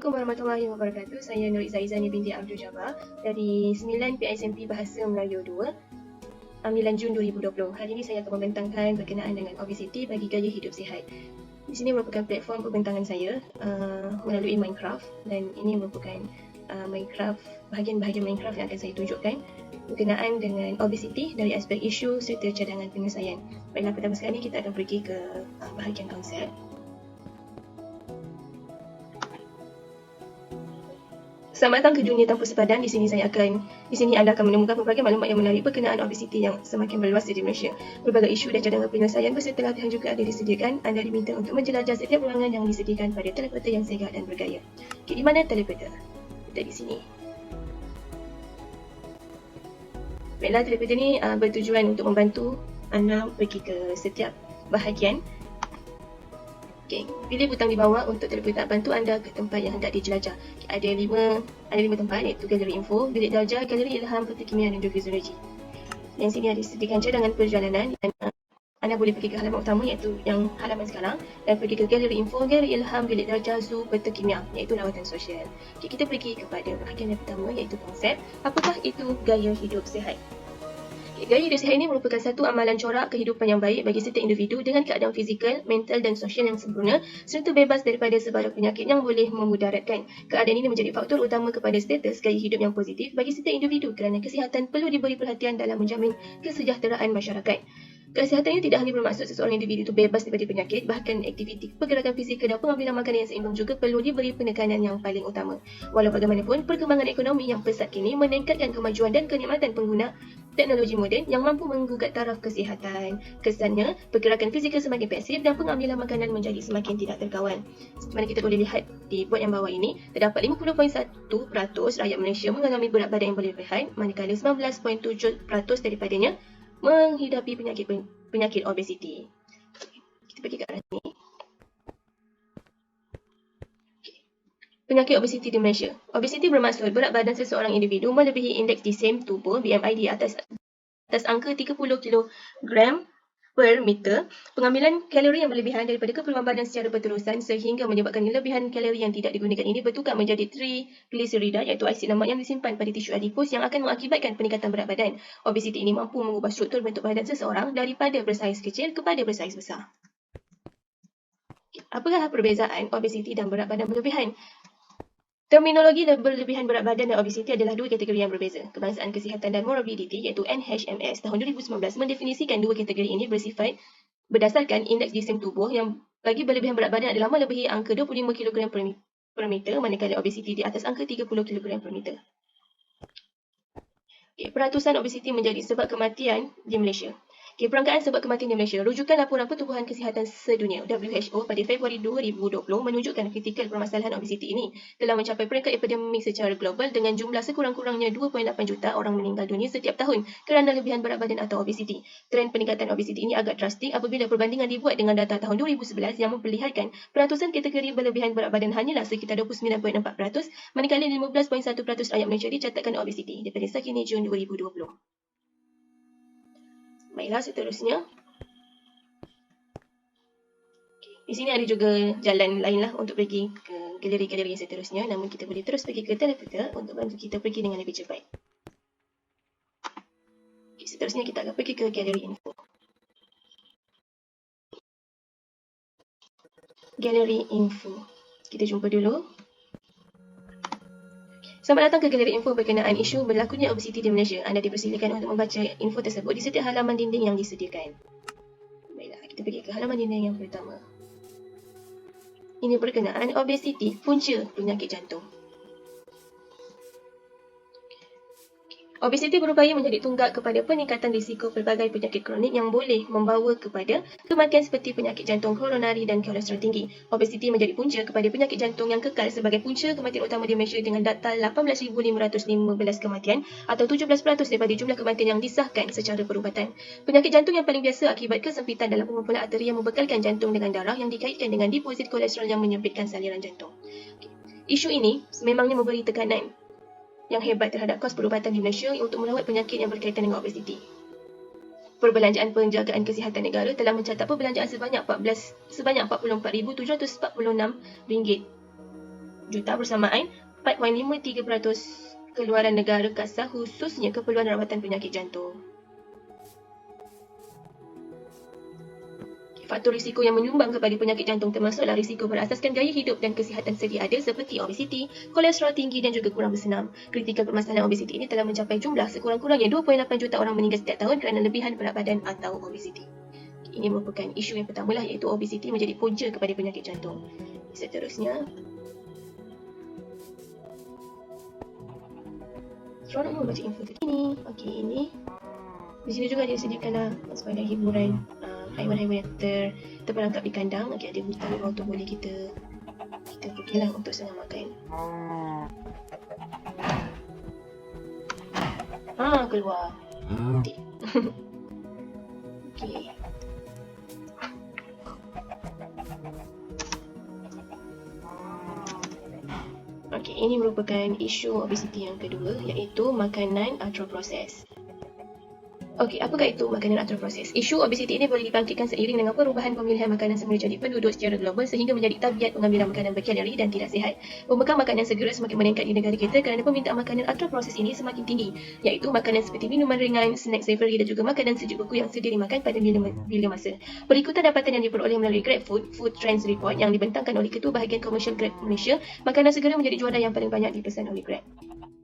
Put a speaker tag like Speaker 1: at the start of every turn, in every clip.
Speaker 1: Assalamualaikum warahmatullahi wabarakatuh. Saya Nur Zaizani binti Abdul Jabbar dari 9 PISMP Bahasa Melayu 2, 9 Jun 2020. Hari ini saya akan membentangkan berkenaan dengan obesiti bagi gaya hidup sihat. Di sini merupakan platform pembentangan saya melalui Minecraft, dan ini merupakan Minecraft, bahagian-bahagian Minecraft yang akan saya tunjukkan berkenaan dengan obesiti dari aspek isu serta cadangan penyelesaian. Baiklah, pertama sekali kita akan pergi ke bahagian konsep. Selamat datang ke dunia tanpa sepadan. Di sini anda akan menemukan pelbagai maklumat yang menarik berkenaan obesiti yang semakin meluas di Malaysia. Berbagai isu dan cadangan penyelesaian beserta latihan juga ada disediakan. Anda diminta untuk menjelajah setiap ruangan yang disediakan pada teleporter yang segar dan bergaya. Di mana teleporter? Kita di sini. Baiklah, teleporter ini bertujuan untuk membantu anda pergi ke setiap bahagian. Pilih butang di bawah untuk teleporter bantu anda ke tempat yang hendak dijelajah. Ada lima tempat, iaitu galeri info, bilik darjah, galeri ilham, peta kimia dan juga fiziologi. Dan sini ada disediakan cadangan perjalanan dan anda boleh pergi ke halaman utama, iaitu yang halaman sekarang, dan pergi ke galeri info, galeri ilham, bilik darjah, zoo, peta kimia, iaitu lawatan sosial. Kita pergi kepada bahagian yang pertama, iaitu konsep. Apakah itu gaya hidup sihat? Gaya hidup sihat ini merupakan satu amalan corak kehidupan yang baik bagi setiap individu dengan keadaan fizikal, mental dan sosial yang sempurna serta bebas daripada sebarang penyakit yang boleh memudaratkan. Keadaan ini menjadi faktor utama kepada status gaya hidup yang positif bagi setiap individu kerana kesihatan perlu diberi perhatian dalam menjamin kesejahteraan masyarakat. Kesihatan ini tidak hanya bermaksud seseorang individu itu bebas daripada penyakit, bahkan aktiviti pergerakan fizikal dan pengambilan makanan yang seimbang juga perlu diberi penekanan yang paling utama. Walau bagaimanapun, perkembangan ekonomi yang pesat kini meningkatkan kemajuan dan kenikmatan pengguna teknologi moden yang mampu menggugat taraf kesihatan. Kesannya, pergerakan fizikal semakin pasif dan pengambilan makanan menjadi semakin tidak terkawan. Seperti mana kita boleh lihat di buat yang bawah ini, terdapat 50.1% rakyat Malaysia mengalami berat badan yang berlebihan, manakala 19.7% daripadanya menghidapi penyakit obesiti. Kita pergi ke arah sini. Penyakit obesiti di Malaysia. Obesiti bermaksud berat badan seseorang individu melebihi indeks glisem tubuh BMI di atas angka 30 kilogram per meter, pengambilan kalori yang berlebihan daripada keperluan badan secara berterusan sehingga menyebabkan kelebihan kalori yang tidak digunakan ini bertukar menjadi triglycerida, iaitu asid lemak yang disimpan pada tisu adipos yang akan mengakibatkan peningkatan berat badan. Obesiti ini mampu mengubah struktur bentuk badan seseorang daripada bersaiz kecil kepada bersaiz besar. Apakah perbezaan obesiti dan berat badan berlebihan? Terminologi berlebihan berat badan dan obesiti adalah dua kategori yang berbeza. Kebangsaan Kesihatan dan Morbidity iaitu NHMS tahun 2019 mendefinisikan dua kategori ini bersifat berdasarkan indeks glisem tubuh yang bagi berlebihan berat badan adalah melebihi angka 25 kg per meter, manakala obesiti di atas angka 30 kg per meter. Peratusan obesiti menjadi sebab kematian di Malaysia. Perangkaan sebab kematian di Malaysia. Rujukan laporan Pertubuhan Kesihatan Sedunia WHO pada Februari 2020 menunjukkan kritikal permasalahan obesiti ini telah mencapai peringkat epidemik secara global dengan jumlah sekurang-kurangnya 2.8 juta orang meninggal dunia setiap tahun kerana lebihan berat badan atau obesiti. Trend peningkatan obesiti ini agak drastik apabila perbandingan dibuat dengan data tahun 2011 yang memperlihatkan peratusan kategori berlebihan berat badan hanyalah sekitar 29.4%, manakala 15.1% rakyat Malaysia dicatatkan obesiti daripada sekini Jun 2020. Baiklah, seterusnya. Di sini ada juga jalan lain lah untuk pergi ke galeri-galeri yang seterusnya. Namun kita boleh terus pergi ke teleporter untuk bantu kita pergi dengan lebih cepat. Seterusnya kita akan pergi ke galeri info. Galeri info. Kita jumpa dulu. Selamat datang ke galeri info berkenaan isu berlakunya obesiti di Malaysia. Anda dipersilakan untuk membaca info tersebut di setiap halaman dinding yang disediakan. Baiklah, kita pergi ke halaman dinding yang pertama. Ini berkenaan obesiti, punca penyakit jantung. Obesiti berupaya menjadi tunggak kepada peningkatan risiko pelbagai penyakit kronik yang boleh membawa kepada kematian seperti penyakit jantung koronari dan kolesterol tinggi. Obesiti menjadi punca kepada penyakit jantung yang kekal sebagai punca kematian utama di Malaysia dengan data 18,515 kematian atau 17% daripada jumlah kematian yang disahkan secara perubatan. Penyakit jantung yang paling biasa akibat kesempitan dalam pengumpulan arteri yang membekalkan jantung dengan darah yang dikaitkan dengan deposit kolesterol yang menyempitkan saliran jantung. Isu ini memangnya memberi tekanan yang hebat terhadap kos perubatan di Malaysia untuk merawat penyakit yang berkaitan dengan obesiti. Perbelanjaan Penjagaan Kesihatan Negara telah mencatat perbelanjaan sebanyak 44,746 ringgit juta bersamaan 4.53% keluaran negara kasar khususnya keperluan rawatan penyakit jantung. Faktor risiko yang menyumbang kepada penyakit jantung termasuklah risiko berasaskan gaya hidup dan kesihatan sedia ada seperti obesiti, kolesterol tinggi dan juga kurang bersenam. Kritikal permasalahan obesiti ini telah mencapai jumlah sekurang-kurangnya 2.8 juta orang meninggal setiap tahun kerana lebihan berat badan atau obesiti. Ini merupakan isu yang pertamalah, iaitu obesiti menjadi punca kepada penyakit jantung. Seterusnya, seronok membaca info terkini. Okey, ini di sini juga disediakanlah sebagai hiburan haiwan-haiwan yang terperangkap di kandang. Okey, ada hutan luar tu boleh kita pergilah untuk senang makan. Keluar. Okey. Okey, ini merupakan isu obesiti yang kedua, iaitu makanan ultra-proses. Okey, apakah itu makanan ultra-proses? Isu obesiti ini boleh dibangkitkan seiring dengan perubahan pemilihan makanan semula jadi penduduk secara global sehingga menjadi tabiat pengambilan makanan berkalori dan tidak sihat. Pembekal makanan segera semakin meningkat di negara kita kerana permintaan makanan ultra-proses ini semakin tinggi, iaitu makanan seperti minuman ringan, snack savory dan juga makanan sejuk beku yang sedia dimakan pada bila masa. Berikutan dapatan yang diperoleh melalui GrabFood Food Trends Report yang dibentangkan oleh Ketua Bahagian Komersial Grab Malaysia, makanan segera menjadi juara yang paling banyak dipesan oleh Grab.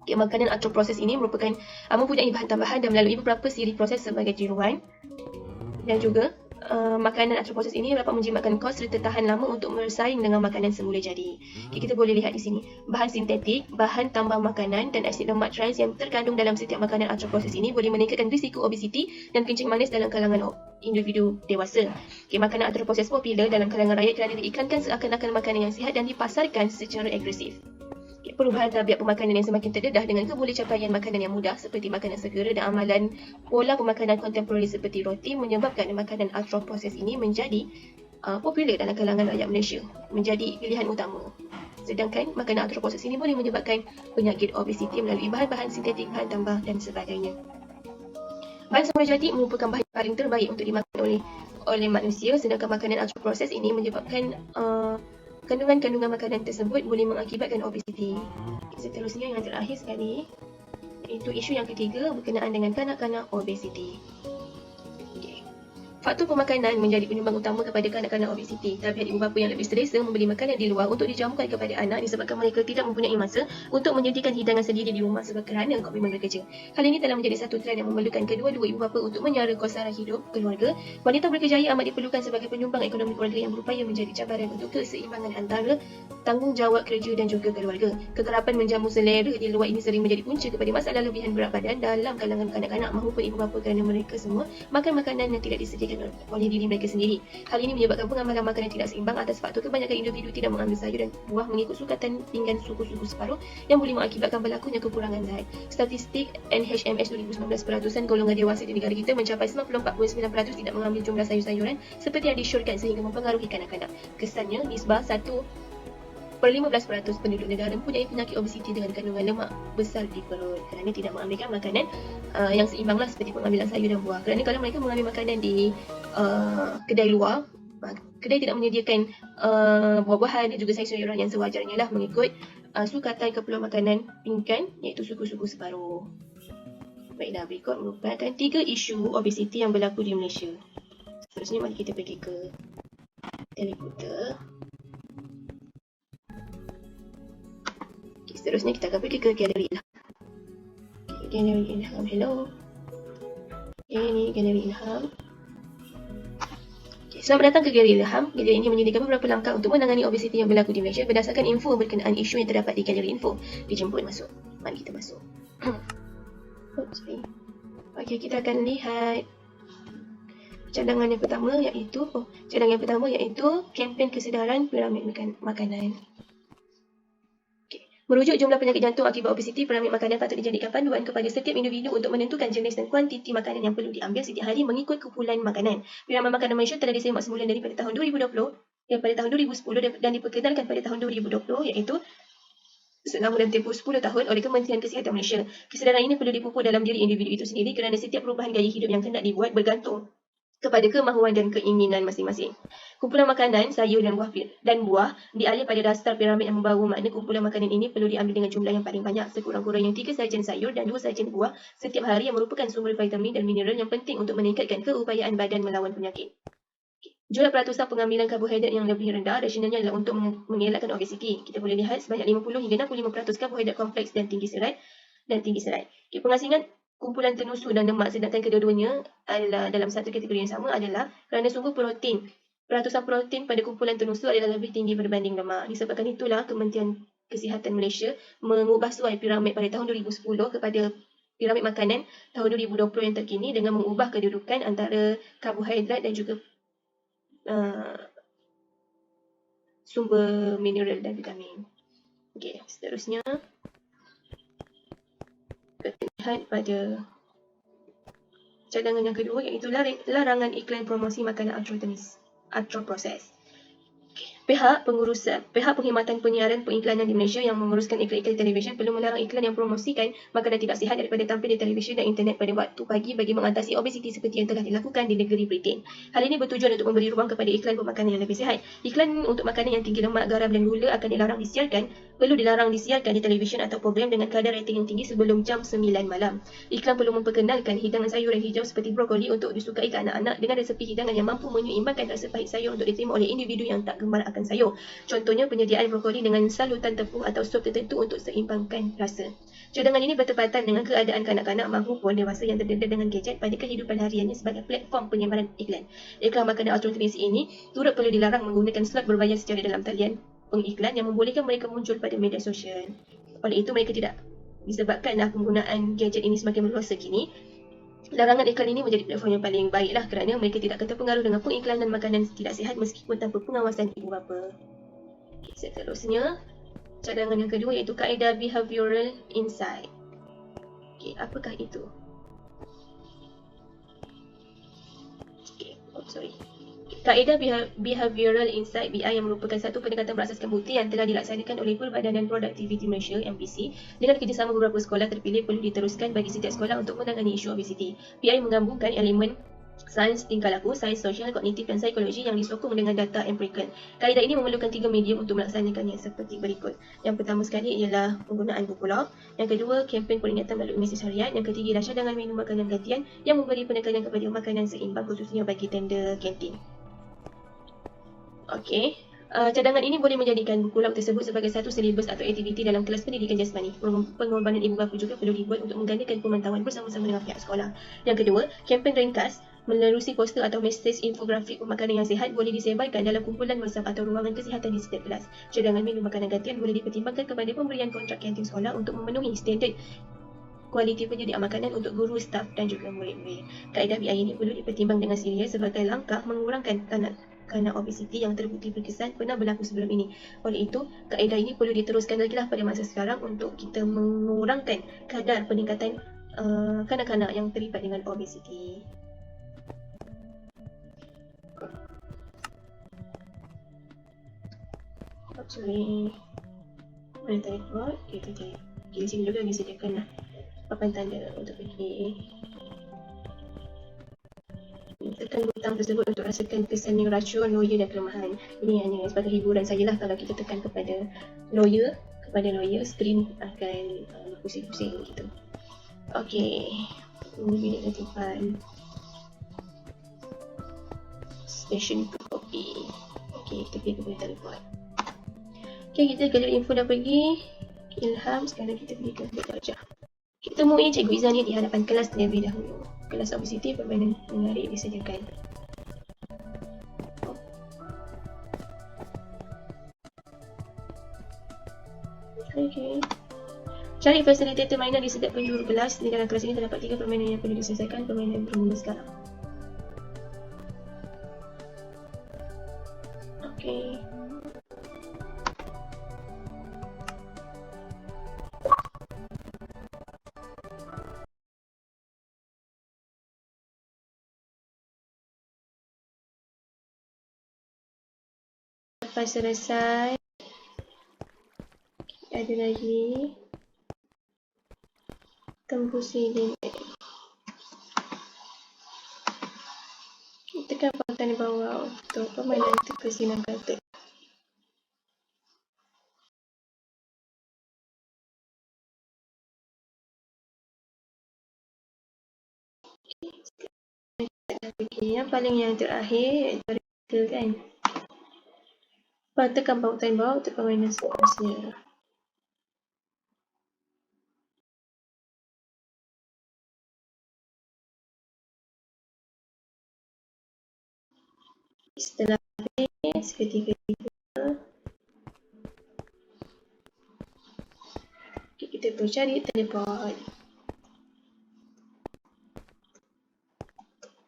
Speaker 1: Okay, makanan ultra-proses ini merupakan mempunyai bahan tambahan dan melalui beberapa siri proses sebagai tiruan, dan juga makanan ultra-proses ini dapat menjimatkan kos serta tahan lama untuk bersaing dengan makanan semula jadi. Okay, kita boleh lihat di sini bahan sintetik, bahan tambah makanan dan asid lemak trans yang terkandung dalam setiap makanan ultra-proses ini boleh meningkatkan risiko obesiti dan kencing manis dalam kalangan individu dewasa. Okay, makanan ultra-proses popular dalam kalangan rakyat kerana diiklankan seakan-akan makanan yang sihat dan dipasarkan secara agresif. Perubahan tabiat pemakanan yang semakin terdedah dengan kebolehcapaian makanan yang mudah seperti makanan segera dan amalan pola pemakanan kontemporari seperti roti menyebabkan makanan ultra-proses ini menjadi popular dalam kalangan rakyat Malaysia, menjadi pilihan utama. Sedangkan makanan ultra-proses ini boleh menyebabkan penyakit obesiti melalui bahan-bahan sintetik, bahan tambah dan sebagainya. Bahan semula jadi merupakan bahan paling terbaik untuk dimakan oleh manusia, sedangkan makanan ultra-proses ini menyebabkan kandungan-kandungan makanan tersebut boleh mengakibatkan obesiti. Seterusnya yang terakhir sekali, iaitu isu yang ketiga berkenaan dengan kanak-kanak obesiti. Faktor pemakanan menjadi penyumbang utama kepada kanak-kanak obesiti. Tabiat ibu bapa yang lebih selesa membeli makanan di luar untuk dijamukan kepada anak disebabkan mereka tidak mempunyai masa untuk menyediakan hidangan sendiri di rumah sebab kerana komitmen bekerja. Hal ini telah menjadi satu trend yang memerlukan kedua-dua ibu bapa untuk menyara kos sara hidup keluarga. Wanita berkerjaya amat diperlukan sebagai penyumbang ekonomi keluarga yang berupaya menjadi cabaran untuk keseimbangan antara tanggungjawab kerja dan juga keluarga. Kekerapan menjamu selera di luar ini sering menjadi punca kepada masalah lebihan berat badan dalam kalangan kanak-kanak maupun ibu bapa kerana mereka semua makan makanan yang tidak disediakan oleh diri mereka sendiri. Hal ini menyebabkan pengamalan makanan tidak seimbang atas faktor kebanyakan individu tidak mengambil sayur dan buah mengikut sukatan pinggan suku-suku separuh yang boleh mengakibatkan berlakunya kekurangan zat. Statistik NHMS 2019 peratusan golongan dewasa di negara kita mencapai 94.9% tidak mengambil jumlah sayur-sayuran seperti yang disyorkan sehingga mempengaruhi kanak-kanak. Kesannya, nisbah 1/15% penduduk negara mempunyai penyakit obesiti dengan kandungan lemak besar di perut kerana tidak mengambilkan makanan yang seimbanglah seperti pengambilan sayur dan buah. Kerana kalau mereka mengambil makanan di kedai luar, kedai tidak menyediakan buah-buahan dan juga sayur-sayuran yang sewajarnya lah mengikut sukatan keperluan makanan pinggan iaitu suku-suku separuh. Baiklah, berikut merupakan 3 isu obesiti yang berlaku di Malaysia. Seterusnya mari kita pergi ke teleputer. Seterusnya kita akan pergi ke galeri Ilham. Galeri Ilham, hello. Ini galeri Ilham. Selamat datang ke Galeri Ilham. Galeri ini menyediakan beberapa langkah untuk menangani obesiti yang berlaku di Malaysia berdasarkan info berkenaan isu yang terdapat di Galeri Info. Dijemput masuk. Mari kita masuk. Okey, kita akan lihat cadangan yang pertama iaitu kempen kesedaran piramid makanan. Merujuk jumlah penyakit jantung akibat obesiti, piramid makanan patut dijadikan panduan kepada setiap individu untuk menentukan jenis dan kuantiti makanan yang perlu diambil setiap hari mengikut kumpulan makanan. Piramid makanan Malaysia telah disemak semula daripada tahun 2020, daripada tahun 2010 dan diperkenalkan pada tahun 2020 iaitu selama dalam tempoh 10 tahun oleh Kementerian Kesihatan Malaysia. Kesedaran ini perlu dipupuk dalam diri individu itu sendiri kerana setiap perubahan gaya hidup yang hendak dibuat bergantung kepada kemahuan dan keinginan masing-masing. Kumpulan makanan, sayur dan buah dialih pada dasar piramid yang membawa, makna kumpulan makanan ini perlu diambil dengan jumlah yang paling banyak, sekurang-kurangnya 3 sajen sayur dan 2 sajen buah setiap hari yang merupakan sumber vitamin dan mineral yang penting untuk meningkatkan keupayaan badan melawan penyakit. Jumlah peratusan pengambilan karbohidrat yang lebih rendah rasionalnya adalah untuk mengelakkan obesiti. Kita boleh lihat sebanyak 50 hingga 65% karbohidrat kompleks dan tinggi serat. Pengasingan kumpulan tenusu dan lemak, sedangkan kedua-duanya adalah dalam satu kategori yang sama adalah kerana sumber protein. Peratusan protein pada kumpulan tenusu adalah lebih tinggi berbanding lemak. Disebabkan itulah Kementerian Kesihatan Malaysia mengubah suai piramid pada tahun 2010 kepada piramid makanan tahun 2020 yang terkini dengan mengubah kedudukan antara karbohidrat dan juga sumber mineral dan vitamin. Okey, seterusnya kita lihat pada cadangan yang kedua, iaitu larangan iklan promosi makanan ultra-proses. Pihak Penghematan Penyiaran Pengiklanan di Malaysia yang menguruskan iklan-iklan televisyen perlu melarang iklan yang promosikan makanan tidak sihat daripada tampil di televisyen dan internet pada waktu pagi bagi mengatasi obesiti seperti yang telah dilakukan di negeri Britain. Hal ini bertujuan untuk memberi ruang kepada iklan pemakanan yang lebih sihat. Iklan untuk makanan yang tinggi lemak, garam dan gula akan perlu dilarang disiarkan di televisyen atau program dengan kadar rating yang tinggi sebelum jam 9 malam. Iklan perlu memperkenalkan hidangan sayuran hijau seperti brokoli untuk disukai ke anak-anak dengan resepi hidangan yang mampu menyeimbangkan rasa pahit sayur untuk diterima oleh individu yang tak gemar akan sayur. Contohnya penyediaan brokoli dengan salutan tepung atau sup tertentu untuk seimbangkan rasa. Cadangan ini bertepatan dengan keadaan kanak-kanak maupun dewasa yang terdedah dengan gadget pada kehidupan hariannya sebagai platform penyebaran iklan. Iklan makanan ultra-nutrisi ini turut perlu dilarang menggunakan slot berbayar secara dalam talian pengiklan yang membolehkan mereka muncul pada media sosial. Oleh itu mereka tidak disebabkanlah penggunaan gadget ini semakin meluas kini. Larangan iklan ini menjadi platform yang paling baiklah kerana mereka tidak akan terpengaruh dengan pengiklanan makanan tidak sihat meskipun tanpa pengawasan ibu bapa. Okay, seterusnya, cadangan yang kedua iaitu kaedah behavioral insight. Okay, apakah itu? Kaedah Behavioral Insight BI yang merupakan satu pendekatan berasaskan bukti yang telah dilaksanakan oleh Perbadanan Produktiviti Malaysia MPC dengan kerjasama beberapa sekolah terpilih perlu diteruskan bagi setiap sekolah untuk menangani isu obesiti. BI menggabungkan elemen sains tingkah laku, sains sosial, kognitif dan psikologi yang disokong dengan data empirikal. Kaedah ini memerlukan 3 medium untuk melaksanakannya seperti berikut. Yang pertama sekali ialah penggunaan buku log. Yang kedua, kempen peringatan melalui mesej harian. Yang ketiga ialah cadangan minum makanan gantian yang memberi penekanan kepada makanan seimbang khususnya bagi tender kantin. Okey. Cadangan ini boleh menjadikan buku log tersebut sebagai satu silibus atau aktiviti dalam kelas pendidikan jasmani. Pengorbanan ibu bapa juga perlu dibuat untuk menggandakan pemantauan bersama-sama dengan pihak sekolah. Yang kedua, kempen ringkas menerusi poster atau mesej infografik pemakanan yang sihat boleh disebarkan dalam kumpulan WhatsApp atau ruangan kesihatan di setiap kelas. Cadangan minum makanan gantian boleh dipertimbangkan kepada pemberian kontrak kantin sekolah untuk memenuhi standard kualiti penyediaan makanan untuk guru, staf dan juga murid-murid. Kaedah BI ini perlu dipertimbang dengan serius sebagai langkah mengurangkan kanak obesiti yang terbukti berkesan pernah berlaku sebelum ini. Oleh itu, kaedah ini perlu diteruskan lagi lah pada masa sekarang untuk kita mengurangkan kadar peningkatan kanak-kanak yang terlibat dengan obesiti. Sorry. Mana tadi keluar? Itu tadi. Di sini juga disediakan lah papan tanda untuk pergi. Tekan butang tersebut untuk rasakan kesan yang racun, lawyer dan kelemahan. Ini hanya sebagai hiburan sajalah. Kalau kita tekan kepada lawyer, skrin akan pusing-pusing gitu. Okey, ini bilik latihan station to copy. Okey, kita pergi ke berita report. Okey, kita galeri info dah pergi. Ilham, sekarang kita pergi ke berita darjah. Kita temui Cikgu Izania di hadapan kelas terlebih dahulu. Kelas obesiti permainan menarik disediakan. Okey. Cari fasilitator mainan di setiap penjuru kelas. Di dalam kelas ini terdapat 3 permainan yang perlu diselesaikan. Permainan bermula sekarang. Okey. Lepas selesai, ada lagi tembus link. Tekan tekan di bawah untuk permainan terkesinan kata. Okay, yang terakhir iaitu kan. Lepas tekan pautan bawah untuk permainan seterusnya. Setelah habis, ketika kita perlu cari teleport.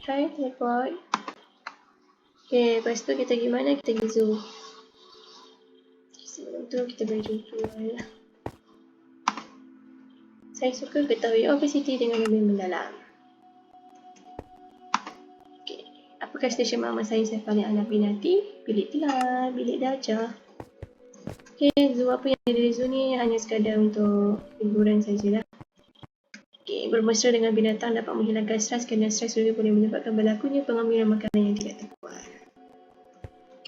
Speaker 1: Try teleport. Okay, lepas tu kita pergi mana? Kita pergi zoo. Sebelum tu kita berjumpa. Saya suka ketahui obesity dengan lebih mendalam. Okay. Apakah stesen mama saya paling anda minati? Bilik tilam, bilik darjah. Okay, zoo apa yang ada di zoo ni hanya sekadar untuk hiburan sajalah. Okay, bermesra dengan binatang dapat menghilangkan stres kerana stres juga boleh menyebabkan berlakunya pengambilan makanan yang tidak terpuas.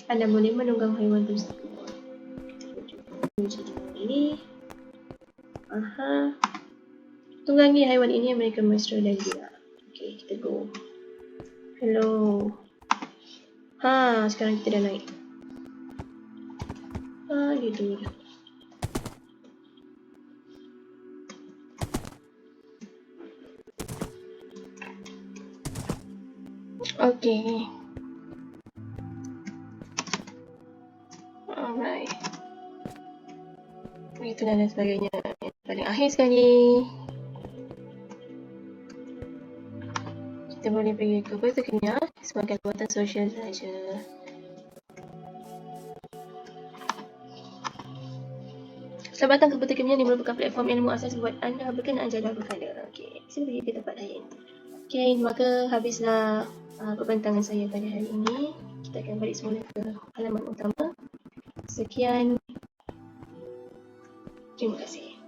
Speaker 1: Anda boleh menunggang haiwan tersebut. Ini. Tunggangi haiwan ini mereka mesra dan gila. Okay, kita go. Hello. Sekarang kita dah naik. Gitu. Okay. Alright. Itu dan sebagainya. Yang paling akhir sekali, kita boleh pergi ke Kota Kenyah sebagai lawatan sosial saja. Selamat datang ke Kota Kenyah ni merupakan platform yang muasas buat anda berkenaan jalan berkala. Okay, sila pergi ke tempat lain. Okay, maka habislah perbentangan saya pada hari ini. Kita akan balik semula ke halaman utama. Sekian. Terima kasih.